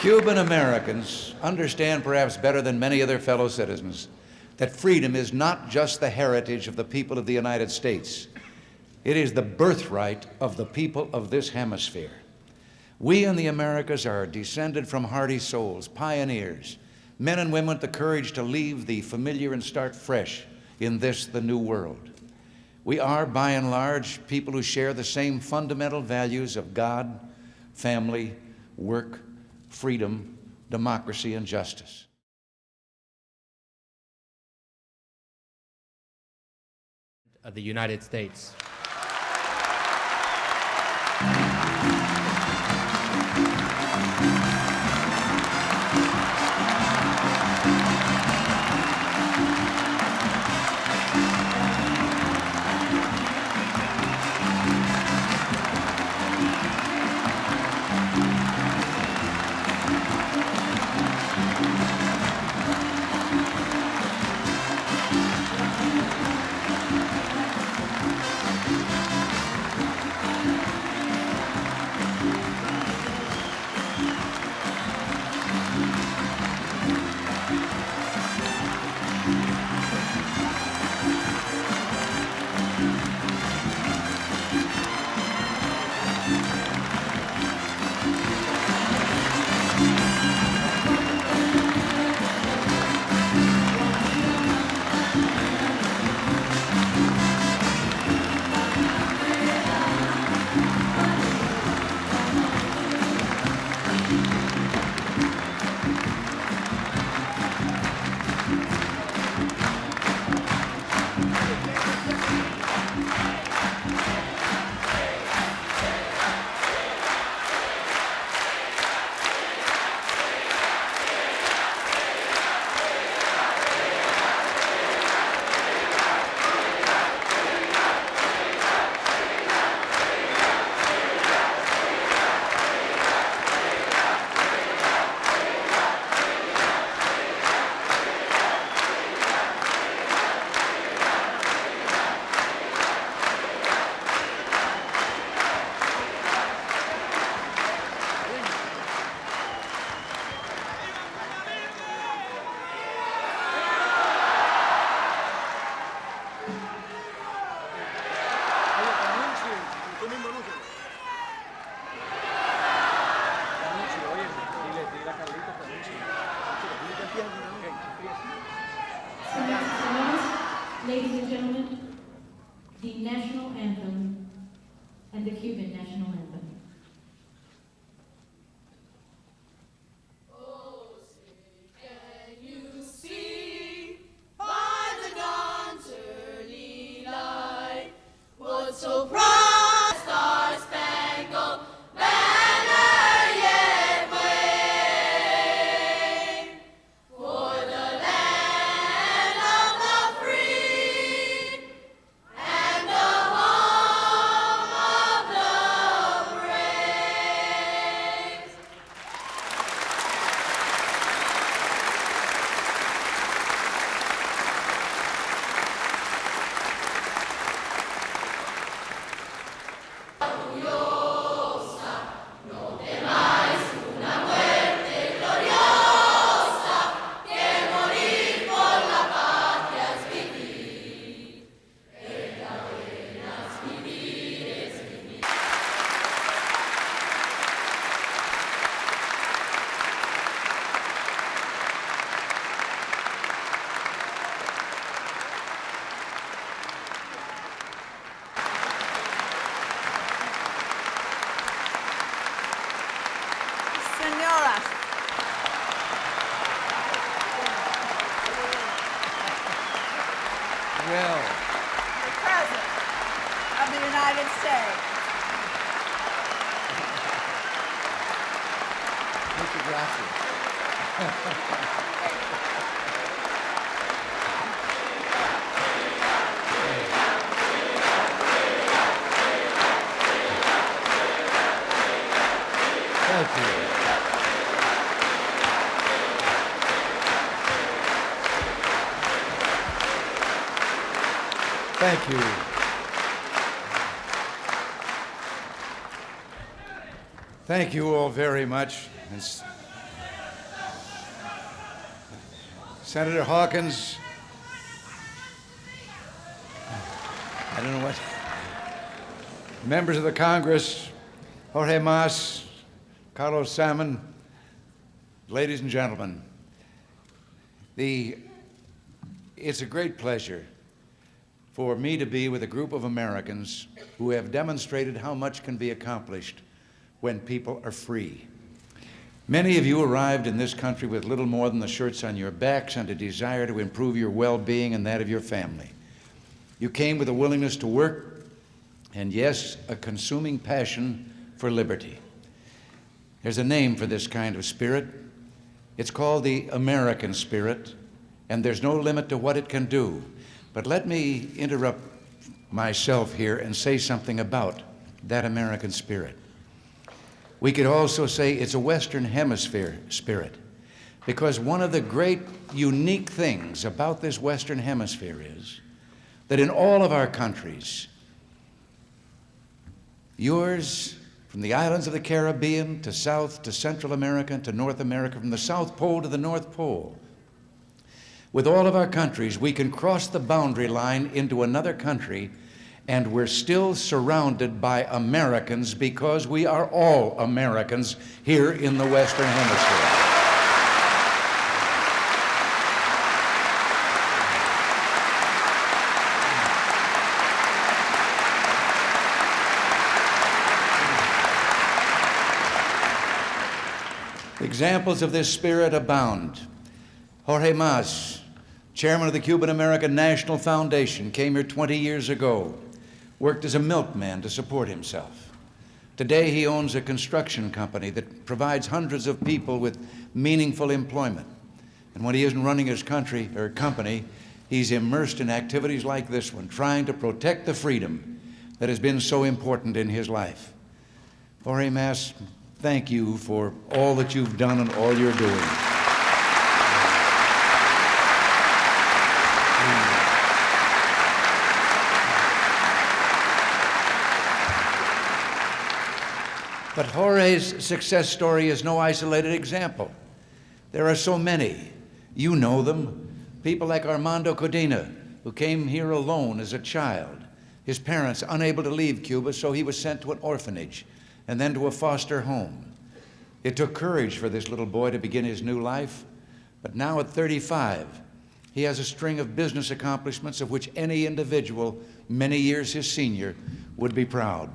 Cuban Americans understand perhaps better than many of their fellow citizens that freedom is not just the heritage of the people of the United States. It is the birthright of the people of this hemisphere. We in the Americas are descended from hardy souls, pioneers, men and women with the courage to leave the familiar and start fresh in this, the new world. We are, by and large, people who share the same fundamental values of God, family, work, freedom, democracy, and justice. Of the United States. Ladies and gentlemen, the national anthem and the Cuban national anthem. So proud, star-spangled banner yet wave for the land of the free and the home of the brave. Señoras. Well, The President of the United States. Mr. Gracias. Thank you. Thank you. Thank you all very much. Senator Hawkins, I don't know what, members of the Congress, Jorge Mas, Carlos Salmon, ladies and gentlemen, it's a great pleasure for me to be with a group of Americans who have demonstrated how much can be accomplished when people are free. Many of you arrived in this country with little more than the shirts on your backs and a desire to improve your well-being and that of your family. You came with a willingness to work and, yes, a consuming passion for liberty. There's a name for this kind of spirit. It's called the American spirit, and there's no limit to what it can do. But let me interrupt myself here and say something about that American spirit. We could also say it's a Western Hemisphere spirit, because one of the great unique things about this Western Hemisphere is that in all of our countries, yours, from the islands of the Caribbean to South to Central America to North America, from the South Pole to the North Pole, with all of our countries, we can cross the boundary line into another country, and we're still surrounded by Americans because we are all Americans here in the Western Hemisphere. Examples of this spirit abound. Jorge Mas, chairman of the Cuban American National Foundation, came here 20 years ago, worked as a milkman to support himself. Today he owns a construction company that provides hundreds of people with meaningful employment. And when he isn't running his country or company, he's immersed in activities like this one, trying to protect the freedom that has been so important in his life. Jorge Mas, thank you for all that you've done and all you're doing. But Jorge's success story is no isolated example. There are so many. You know them. People like Armando Codina, who came here alone as a child. His parents unable to leave Cuba, so he was sent to an orphanage and then to a foster home. It took courage for this little boy to begin his new life, but now at 35, he has a string of business accomplishments of which any individual many years his senior would be proud.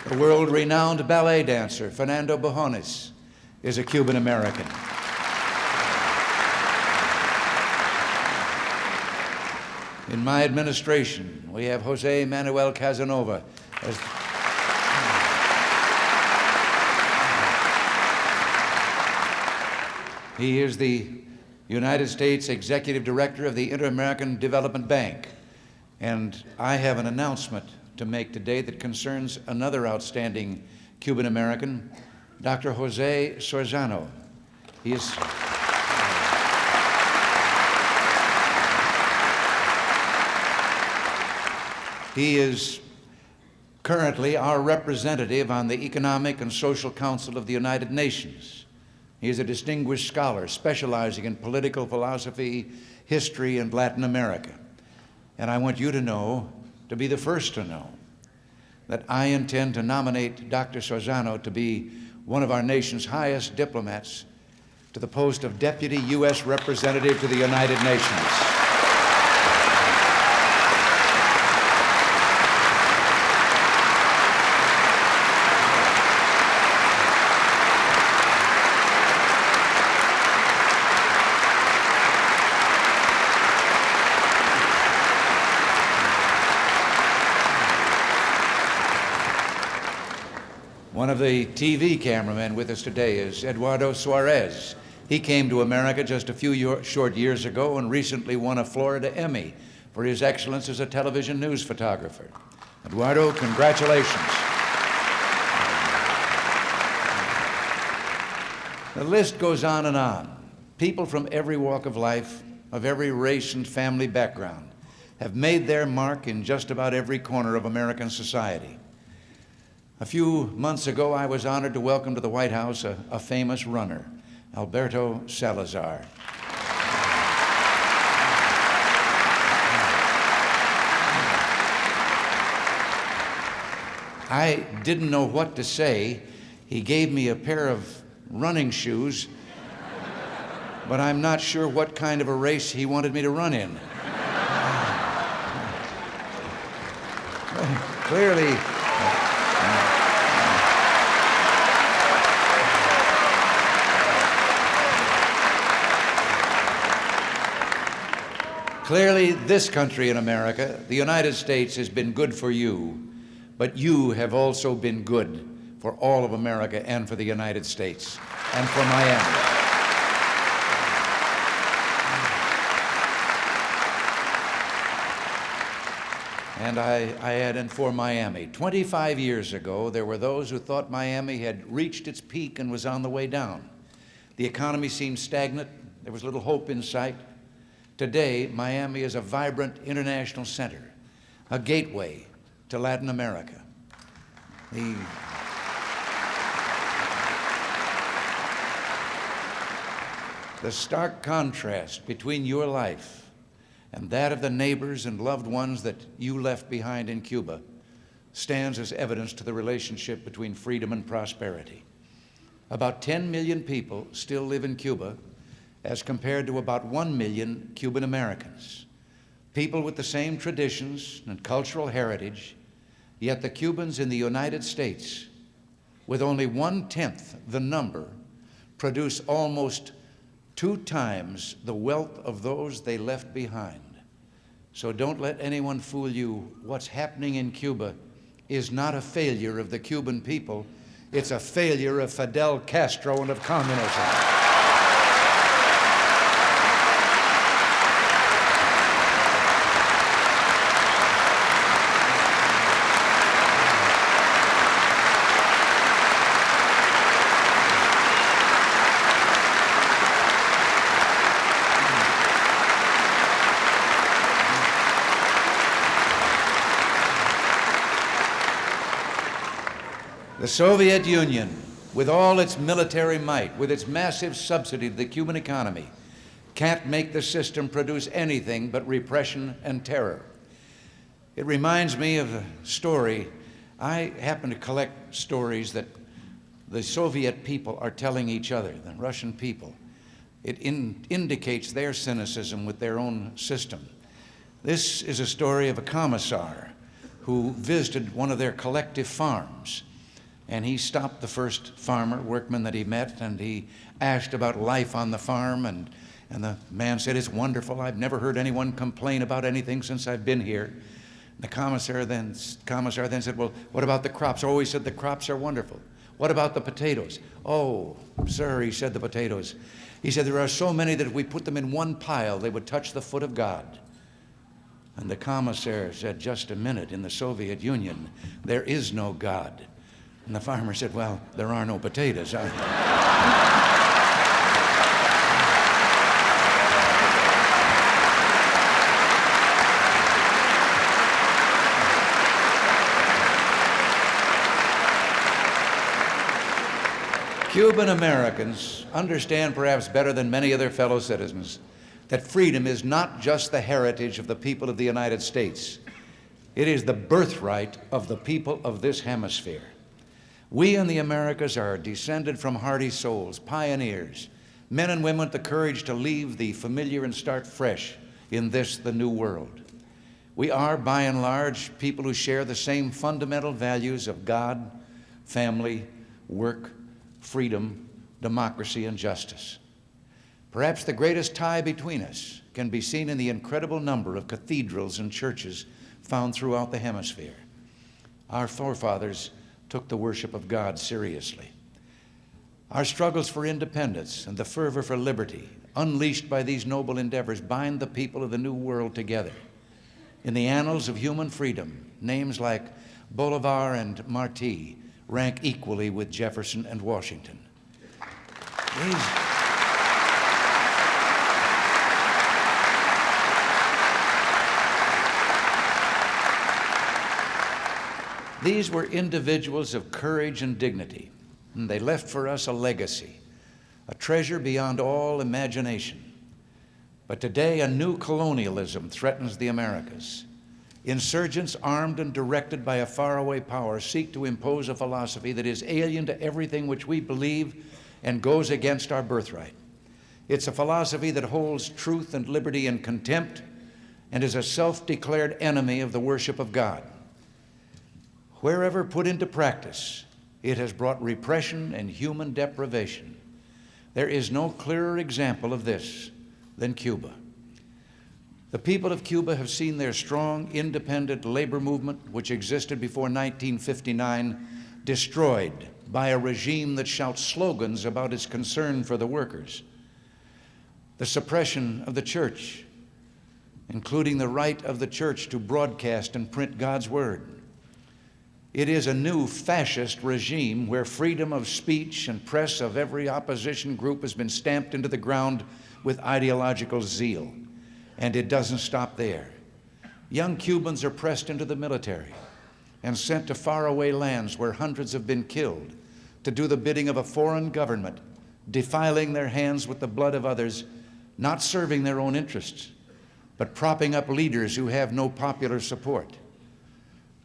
The world-renowned ballet dancer, Fernando Bojones, is a Cuban American. In my administration, we have Jose Manuel Casanova as he is the United States Executive Director of the Inter-American Development Bank. And I have an announcement to make today that concerns another outstanding Cuban American, Dr. Jose Sorzano. He is currently our representative on the Economic and Social Council of the United Nations. He is a distinguished scholar specializing in political philosophy, history, and Latin America. And I want you to know, to be the first to know, that I intend to nominate Dr. Sorzano to be one of our nation's highest diplomats to the post of Deputy U.S. Representative to the United Nations. One of the TV cameramen with us today is Eduardo Suarez. He came to America just a few short years ago and recently won a Florida Emmy for his excellence as a television news photographer. Eduardo, congratulations. The list goes on and on. People from every walk of life, of every race and family background, have made their mark in just about every corner of American society. A few months ago, I was honored to welcome to the White House a famous runner, Alberto Salazar. I didn't know what to say. He gave me a pair of running shoes, but I'm not sure what kind of a race he wanted me to run in. Clearly, this country in America, the United States, has been good for you, but you have also been good for all of America and for the United States and for Miami. And I add, and for Miami. 25 years ago, there were those who thought Miami had reached its peak and was on the way down. The economy seemed stagnant. There was little hope in sight. Today, Miami is a vibrant international center, a gateway to Latin America. The stark contrast between your life and that of the neighbors and loved ones that you left behind in Cuba stands as evidence to the relationship between freedom and prosperity. About 10 million people still live in Cuba, as compared to about 1 million Cuban Americans. People with the same traditions and cultural heritage, yet the Cubans in the United States, with only 1/10 the number, produce almost 2 times the wealth of those they left behind. So don't let anyone fool you. What's happening in Cuba is not a failure of the Cuban people. It's a failure of Fidel Castro and of communism. The Soviet Union, with all its military might, with its massive subsidy to the Cuban economy, can't make the system produce anything but repression and terror. It reminds me of a story. I happen to collect stories that the Soviet people are telling each other, the Russian people. It indicates their cynicism with their own system. This is a story of a commissar who visited one of their collective farms. And he stopped the first workman that he met, and he asked about life on the farm, and the man said, "It's wonderful. I've never heard anyone complain about anything since I've been here." The commissar then said, "Well, what about the crops?" Oh, he said, "The crops are wonderful." "What about the potatoes?" "Oh, sir," he said, "the potatoes." He said, "There are so many that if we put them in one pile, they would touch the foot of God." And the commissar said, "Just a minute, in the Soviet Union, there is no God." And the farmer said, "Well, there are no potatoes." Cuban Americans understand perhaps better than many of their fellow citizens that freedom is not just the heritage of the people of the United States. It is the birthright of the people of this hemisphere. We in the Americas are descended from hardy souls, pioneers, men and women with the courage to leave the familiar and start fresh in this, the new world. We are, by and large, people who share the same fundamental values of God, family, work, freedom, democracy, and justice. Perhaps the greatest tie between us can be seen in the incredible number of cathedrals and churches found throughout the hemisphere. Our forefathers took the worship of God seriously. Our struggles for independence and the fervor for liberty, unleashed by these noble endeavors, bind the people of the New World together. In the annals of human freedom, names like Bolivar and Martí rank equally with Jefferson and Washington. These were individuals of courage and dignity, and they left for us a legacy, a treasure beyond all imagination. But today, a new colonialism threatens the Americas. Insurgents armed and directed by a faraway power seek to impose a philosophy that is alien to everything which we believe and goes against our birthright. It's a philosophy that holds truth and liberty in contempt and is a self-declared enemy of the worship of God. Wherever put into practice, it has brought repression and human deprivation. There is no clearer example of this than Cuba. The people of Cuba have seen their strong, independent labor movement, which existed before 1959, destroyed by a regime that shouts slogans about its concern for the workers. The suppression of the church, including the right of the church to broadcast and print God's word. It is a new fascist regime where freedom of speech and press of every opposition group has been stamped into the ground with ideological zeal. And it doesn't stop there. Young Cubans are pressed into the military and sent to faraway lands where hundreds have been killed to do the bidding of a foreign government, defiling their hands with the blood of others, not serving their own interests, but propping up leaders who have no popular support.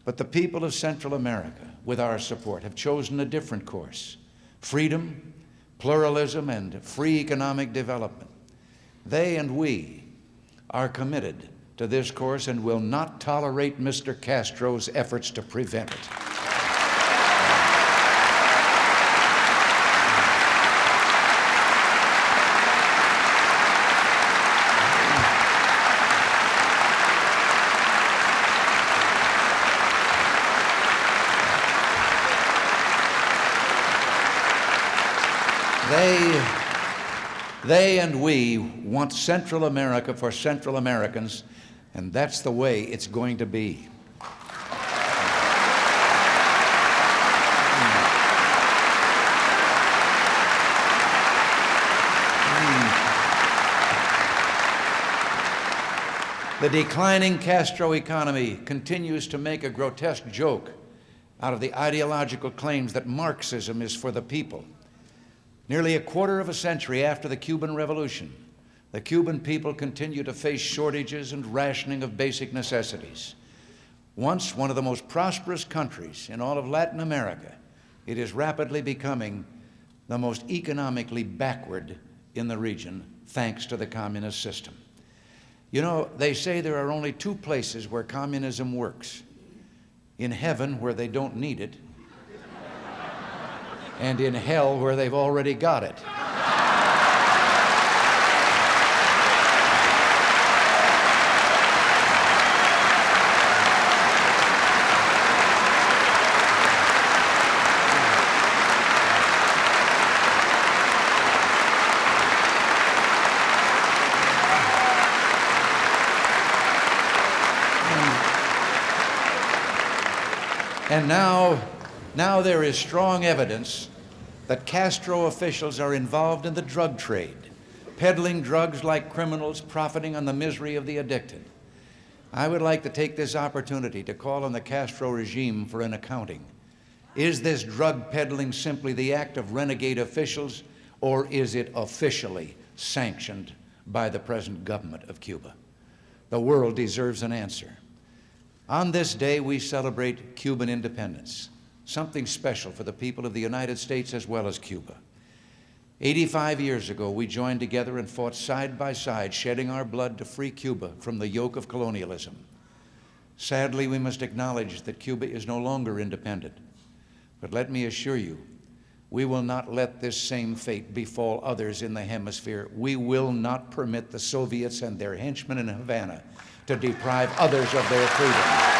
But the people of Central America, with our support, have chosen a different course: freedom, pluralism, and free economic development. They and we are committed to this course and will not tolerate Mr. Castro's efforts to prevent it. They and we want Central America for Central Americans, and that's the way it's going to be. The declining Castro economy continues to make a grotesque joke out of the ideological claims that Marxism is for the people. Nearly a quarter of a century after the Cuban Revolution, the Cuban people continue to face shortages and rationing of basic necessities. Once one of the most prosperous countries in all of Latin America, it is rapidly becoming the most economically backward in the region, thanks to the communist system. You know, they say there are only two places where communism works: in heaven, where they don't need it, and in hell, where they've already got it. And now there is strong evidence that Castro officials are involved in the drug trade, peddling drugs like criminals, profiting on the misery of the addicted. I would like to take this opportunity to call on the Castro regime for an accounting. Is this drug peddling simply the act of renegade officials, or is it officially sanctioned by the present government of Cuba? The world deserves an answer. On this day, we celebrate Cuban Independence, something special for the people of the United States as well as Cuba. 85 years ago, we joined together and fought side by side, shedding our blood to free Cuba from the yoke of colonialism. Sadly, we must acknowledge that Cuba is no longer independent. But let me assure you, we will not let this same fate befall others in the hemisphere. We will not permit the Soviets and their henchmen in Havana to deprive others of their freedom.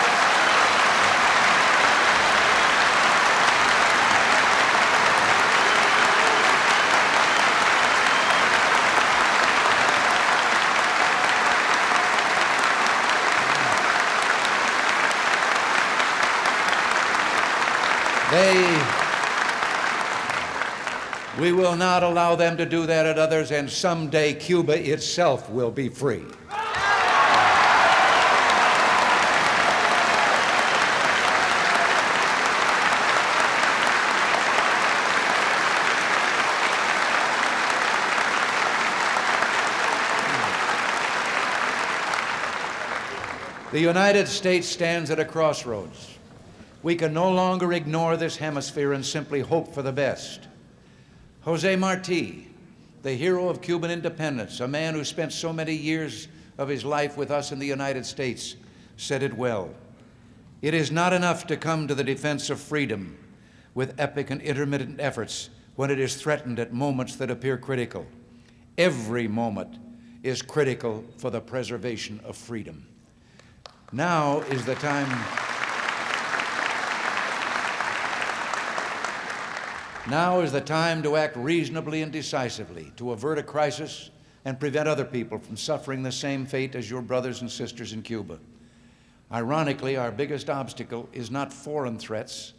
We will not allow them to do that at others, and someday Cuba itself will be free. The United States stands at a crossroads. We can no longer ignore this hemisphere and simply hope for the best. Jose Marti, the hero of Cuban independence, a man who spent so many years of his life with us in the United States, said it well. It is not enough to come to the defense of freedom with epic and intermittent efforts when it is threatened at moments that appear critical. Every moment is critical for the preservation of freedom. Now is the time. Now is the time to act reasonably and decisively to avert a crisis and prevent other people from suffering the same fate as your brothers and sisters in Cuba. Ironically, our biggest obstacle is not foreign threats,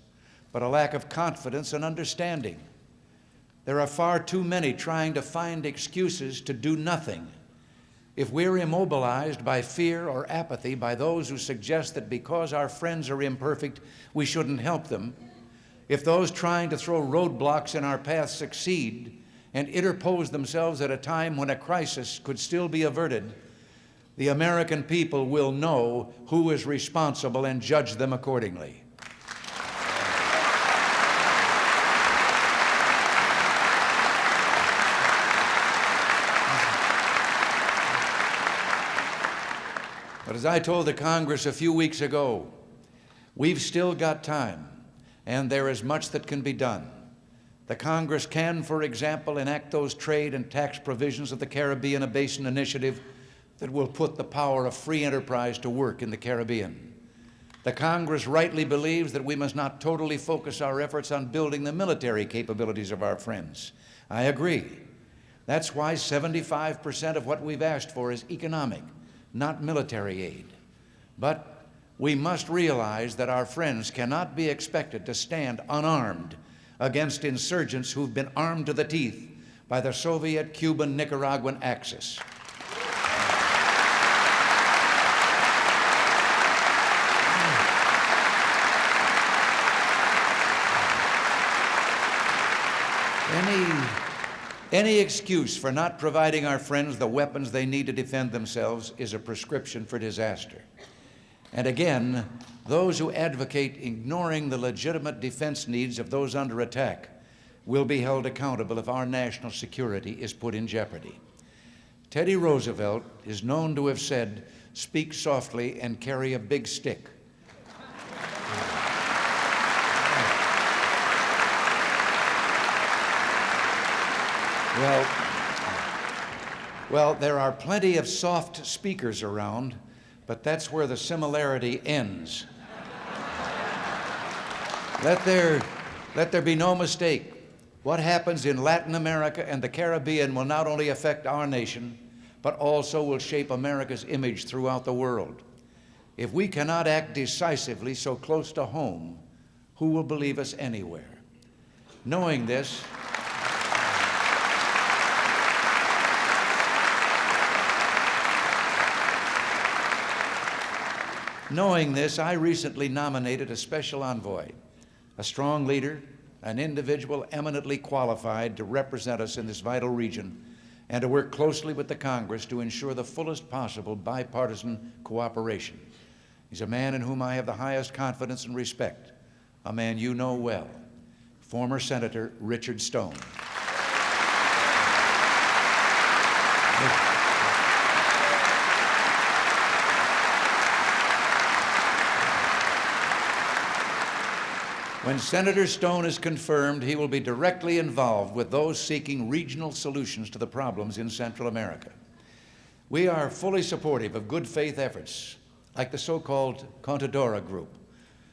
but a lack of confidence and understanding. There are far too many trying to find excuses to do nothing. If we're immobilized by fear or apathy by those who suggest that because our friends are imperfect, we shouldn't help them, if those trying to throw roadblocks in our path succeed and interpose themselves at a time when a crisis could still be averted, the American people will know who is responsible and judge them accordingly. But as I told the Congress a few weeks ago, we've still got time, and there is much that can be done. The Congress can, for example, enact those trade and tax provisions of the Caribbean Basin Initiative that will put the power of free enterprise to work in the Caribbean. The Congress rightly believes that we must not totally focus our efforts on building the military capabilities of our friends. I agree. That's why 75% of what we've asked for is economic, not military aid. But we must realize that our friends cannot be expected to stand unarmed against insurgents who've been armed to the teeth by the Soviet-Cuban-Nicaraguan axis. Any excuse for not providing our friends the weapons they need to defend themselves is a prescription for disaster. And again, those who advocate ignoring the legitimate defense needs of those under attack will be held accountable if our national security is put in jeopardy. Teddy Roosevelt is known to have said, "Speak softly and carry a big stick." Well, there are plenty of soft speakers around, but that's where the similarity ends. Let there be no mistake. What happens in Latin America and the Caribbean will not only affect our nation, but also will shape America's image throughout the world. If we cannot act decisively so close to home, who will believe us anywhere? Knowing this, I recently nominated a special envoy, a strong leader, an individual eminently qualified to represent us in this vital region and to work closely with the Congress to ensure the fullest possible bipartisan cooperation. He's a man in whom I have the highest confidence and respect, a man you know well, former Senator Richard Stone. When Senator Stone is confirmed, he will be directly involved with those seeking regional solutions to the problems in Central America. We are fully supportive of good faith efforts like the so-called Contadora Group,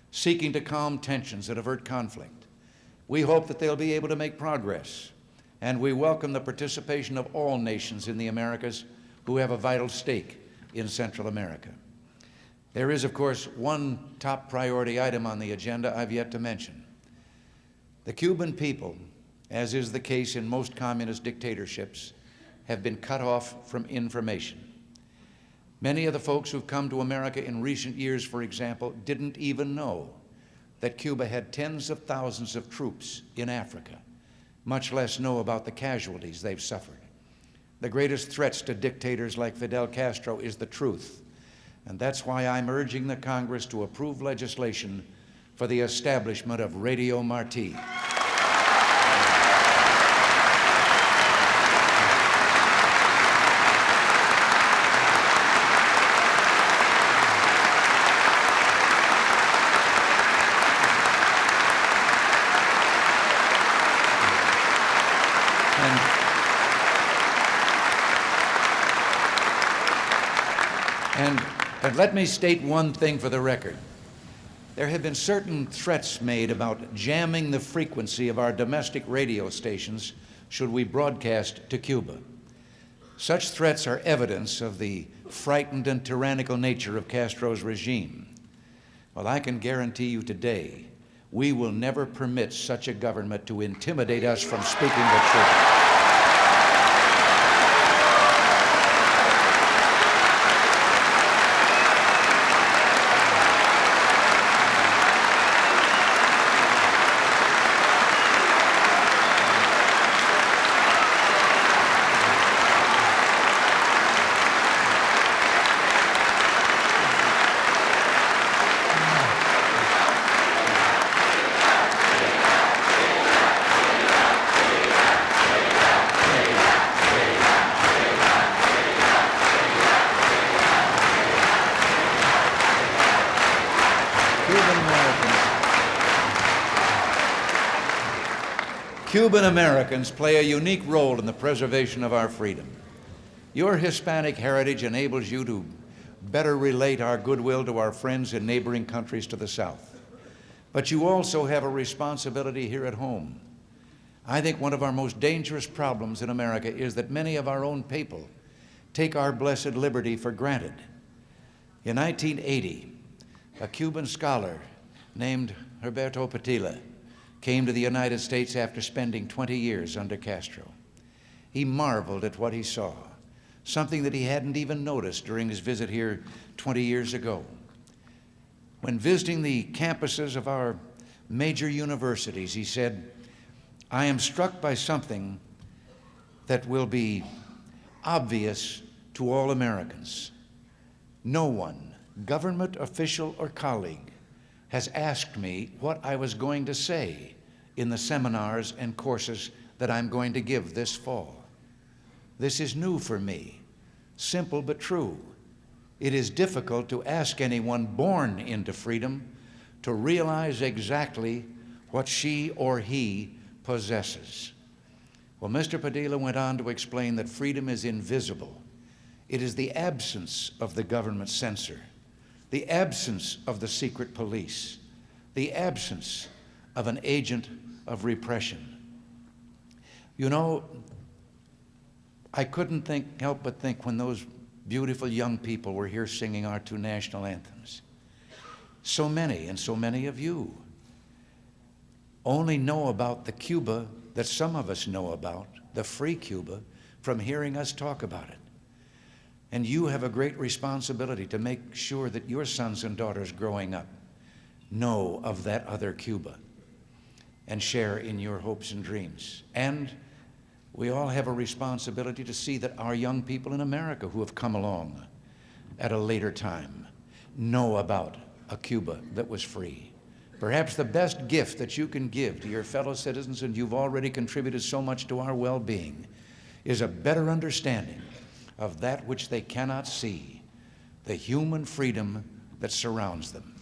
seeking to calm tensions and avert conflict. We hope that they'll be able to make progress, and we welcome the participation of all nations in the Americas who have a vital stake in Central America. There is, of course, one top priority item on the agenda I've yet to mention. The Cuban people, as is the case in most communist dictatorships, have been cut off from information. Many of the folks who've come to America in recent years, for example, didn't even know that Cuba had tens of thousands of troops in Africa, much less know about the casualties they've suffered. The greatest threats to dictators like Fidel Castro is the truth. And that's why I'm urging the Congress to approve legislation for the establishment of Radio Marti. But let me state one thing for the record. There have been certain threats made about jamming the frequency of our domestic radio stations should we broadcast to Cuba. Such threats are evidence of the frightened and tyrannical nature of Castro's regime. Well, I can guarantee you today, we will never permit such a government to intimidate us from speaking the truth. Cuban Americans play a unique role in the preservation of our freedom. Your Hispanic heritage enables you to better relate our goodwill to our friends in neighboring countries to the south. But you also have a responsibility here at home. I think one of our most dangerous problems in America is that many of our own people take our blessed liberty for granted. In 1980, a Cuban scholar named Roberto Petila came to the United States after spending 20 years under Castro. He marveled at what he saw, something that he hadn't even noticed during his visit here 20 years ago. When visiting the campuses of our major universities, he said, "I am struck by something that will be obvious to all Americans. No one, government official or colleague, has asked me what I was going to say in the seminars and courses that I'm going to give this fall. This is new for me, simple but true. It is difficult to ask anyone born into freedom to realize exactly what she or he possesses." Well, Mr. Padilla went on to explain that freedom is invisible. It is the absence of the government censor, the absence of the secret police, the absence of an agent of repression. You know, I couldn't help but think when those beautiful young people were here singing our two national anthems, so many of you only know about the Cuba that some of us know about, the free Cuba, from hearing us talk about it. And you have a great responsibility to make sure that your sons and daughters growing up know of that other Cuba and share in your hopes and dreams. And we all have a responsibility to see that our young people in America who have come along at a later time know about a Cuba that was free. Perhaps the best gift that you can give to your fellow citizens, and you've already contributed so much to our well-being, is a better understanding of that which they cannot see, the human freedom that surrounds them.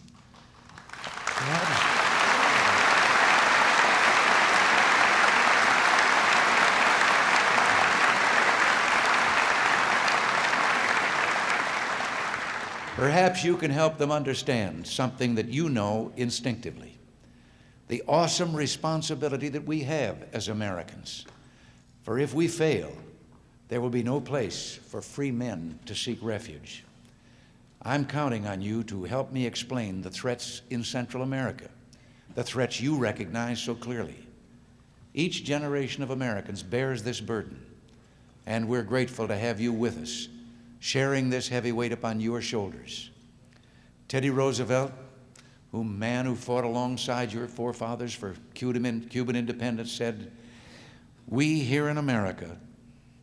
Perhaps you can help them understand something that you know instinctively, the awesome responsibility that we have as Americans. For if we fail, there will be no place for free men to seek refuge. I'm counting on you to help me explain the threats in Central America, the threats you recognize so clearly. Each generation of Americans bears this burden, and we're grateful to have you with us, sharing this heavy weight upon your shoulders. Teddy Roosevelt, man who fought alongside your forefathers for Cuban Independence, said, "We here in America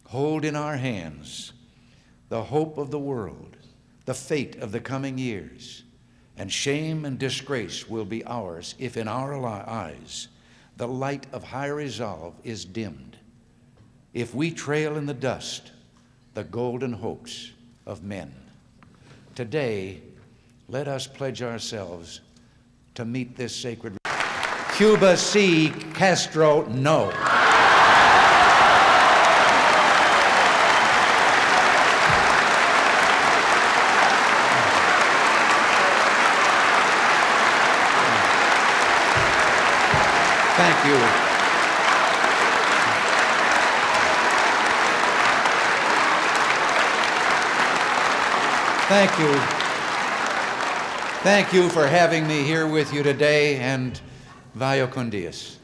hold in our hands the hope of the world, the fate of the coming years, and shame and disgrace will be ours if in our eyes the light of high resolve is dimmed, if we trail in the dust the golden hopes of men. Today, let us pledge ourselves to meet this sacred. Cuba, sí. Castro, no. Thank you. Thank you. Thank you for having me here with you today, and Vayo con Dios.